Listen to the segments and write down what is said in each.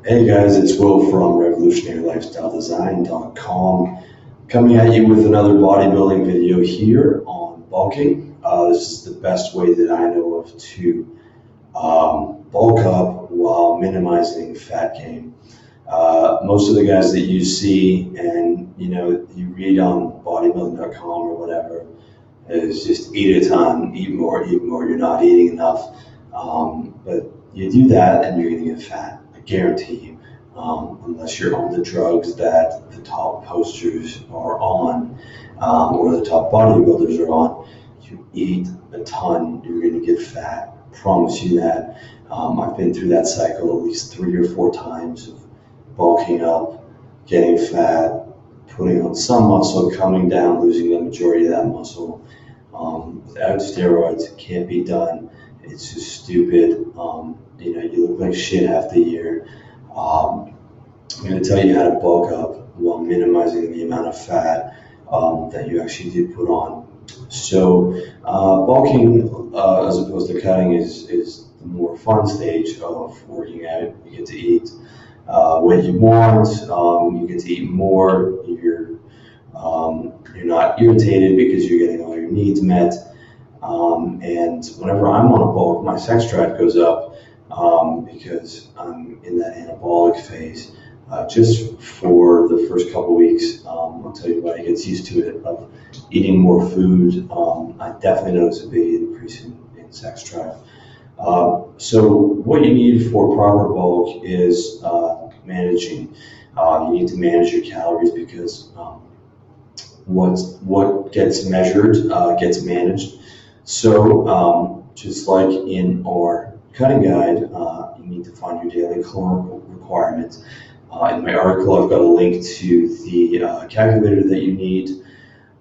Hey guys, it's Will from RevolutionaryLifestyleDesign.com coming at you with another bodybuilding video here on bulking. This is the best way that I know of to bulk up while minimizing fat gain. Most of the guys that you see and you read on bodybuilding.com or whatever is just eat a ton, eat more, you're not eating enough. But you do that and you're going to get fat. I guarantee you, unless you're on the drugs that the top posters are on, or the top bodybuilders are on. You eat a ton, you're going to get fat. I promise you that. I've been through that cycle at least 3 or 4 times of bulking up, getting fat, putting on some muscle, coming down, losing the majority of that muscle. Without steroids, it can't be done. It's just stupid. You look like shit half the year. I'm going to tell you how to bulk up while minimizing the amount of fat that you actually do put on. So bulking, as opposed to cutting, is the more fun stage of working out. You get to eat what you want. You get to eat more. You're not irritated because you're getting all your needs met. And whenever I'm on a bulk, my sex drive goes up because I'm in that anabolic phase. Just for the first couple weeks, I'll tell you what, I get used to it of eating more food. I definitely notice a big increase in sex drive. So what you need for proper bulk is managing. You need to manage your calories because what gets measured gets managed. So just like in our cutting guide, you need to find your daily caloric requirements. In my article, I've got a link to the calculator that you need. You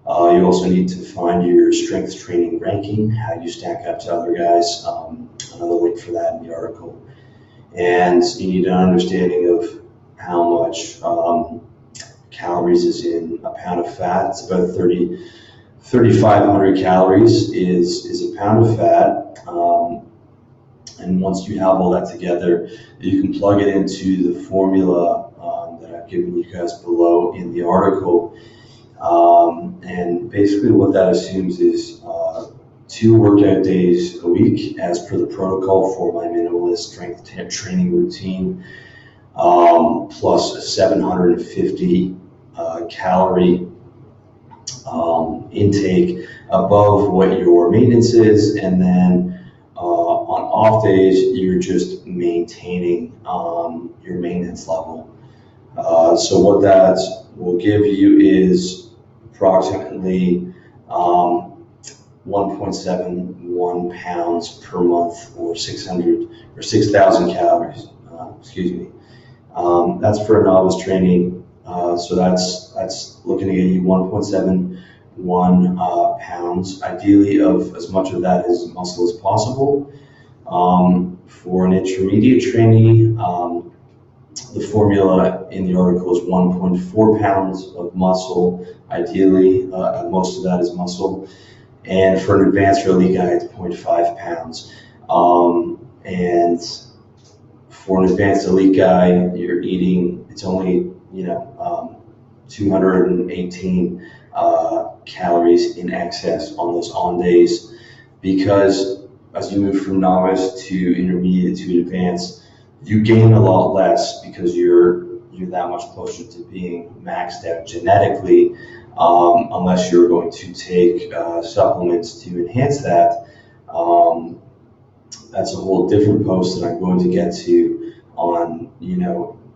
also need to find your strength training ranking, how you stack up to other guys. Another link for that in the article. And you need an understanding of how much calories is in a pound of fat. It's about 3,500 calories is a pound of fat. And once you have all that together, you can plug it into the formula that I've given you guys below in the article. And basically what that assumes is 2 workout days a week as per the protocol for my minimalist strength training routine, plus a 750 calorie intake above what your maintenance is, and then on off days you're just maintaining your maintenance level. So what that will give you is approximately 1.71 pounds per month, or 6,000 calories. That's for a novice training. So that's looking to get you 1.71 pounds, ideally of as much of that as muscle as possible. For an intermediate trainee, the formula in the article is 1.4 pounds of muscle, ideally, most of that is muscle. And for an advanced or elite guy, it's 0.5 pounds. And for an advanced elite guy, you're eating, it's only, 218 calories in excess on those on days, because as you move from novice to intermediate to advanced, you gain a lot less because you're that much closer to being maxed out genetically, unless you're going to take supplements to enhance that. That's a whole different post that I'm going to get to on,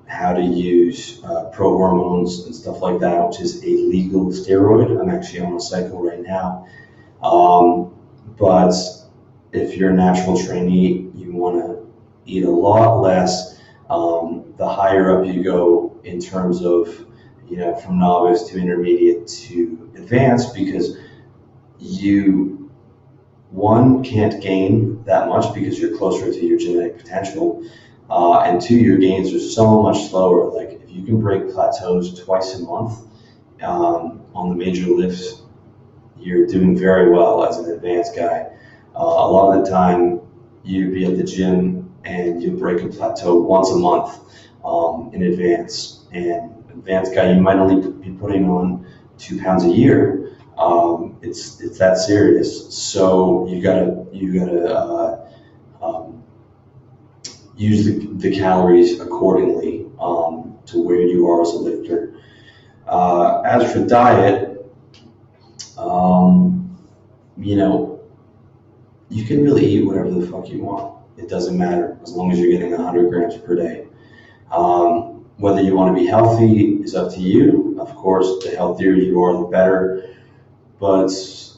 how to use pro hormones and stuff like that, which is a legal steroid. I'm actually on a cycle right now. But if you're a natural trainee, you want to eat a lot less. The higher up you go in terms of, from novice to intermediate to advanced, because you, one, can't gain that much because you're closer to your genetic potential. And 2, your gains are so much slower. Like if you can break plateaus twice a month on the major lifts, you're doing very well as an advanced guy. A lot of the time you'd be at the gym and you break a plateau once a month in advance. And advanced guy, you might only be putting on 2 pounds a year. It's that serious. So you gotta use the calories accordingly to where you are as a lifter. As for diet, you know, you can really eat whatever the fuck you want. It doesn't matter as long as you're getting 100 grams per day. Whether you want to be healthy is up to you. Of course, the healthier you are, the better. But,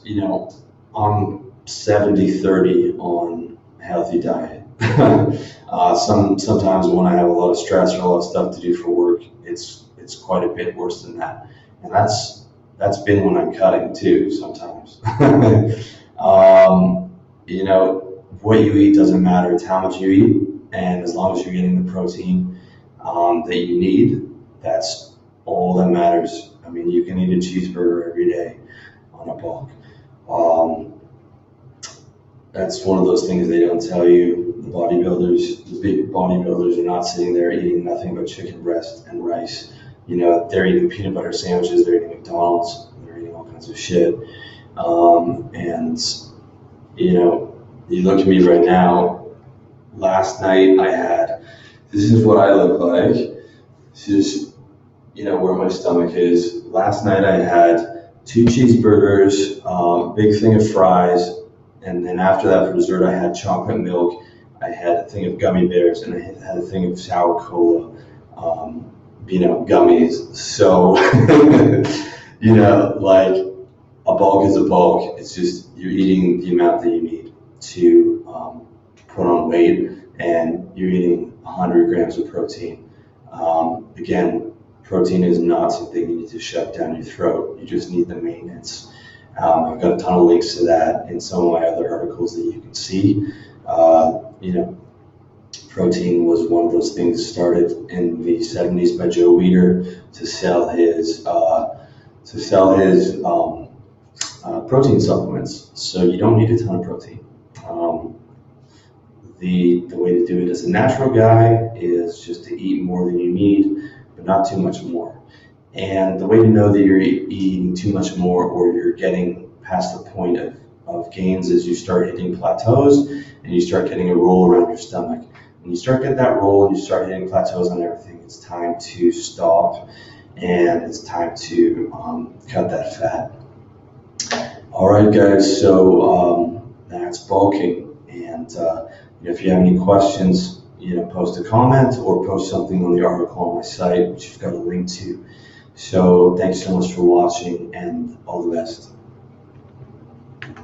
you know, I'm 70-30 on a healthy diet. Sometimes when I have a lot of stress or a lot of stuff to do for work, it's quite a bit worse than that. And that's been when I'm cutting too sometimes. You know, what you eat doesn't matter. It's how much you eat. And as long as you're getting the protein that you need, that's all that matters. I mean, you can eat a cheeseburger every day on a bulk. That's one of those things they don't tell you. The big bodybuilders are not sitting there eating nothing but chicken breast and rice. You know, they're eating peanut butter sandwiches, they're eating McDonald's, they're eating all kinds of shit. And, you know, you look at me right now, last night this is what I look like. This is, you know, where my stomach is. Last night I had 2 cheeseburgers, a big thing of fries, and then after that for dessert I had chocolate milk, I had a thing of gummy bears, and I had a thing of sour cola, you know, gummies. So, you know, like, a bulk is a bulk. It's just you're eating the amount that you need to put on weight, and you're eating 100 grams of protein. Again, protein is not something you need to shove down your throat. You just need the maintenance. I've got a ton of links to that in some of my other articles that you can see. You know, protein was one of those things started in the 70s by Joe Weider to sell his protein supplements. So you don't need a ton of protein. The way to do it as a natural guy is just to eat more than you need, but not too much more. And the way to know that you're eating too much more or you're getting past the point of gains is you start hitting plateaus and you start getting a roll around your stomach. When you start getting that roll and you start hitting plateaus on everything, it's time to stop and it's time to cut that fat. All right, guys, so that's bulking. And if you have any questions, you know, post a comment or post something on the article on my site, which you've got a link to. So thanks so much for watching, and all the best.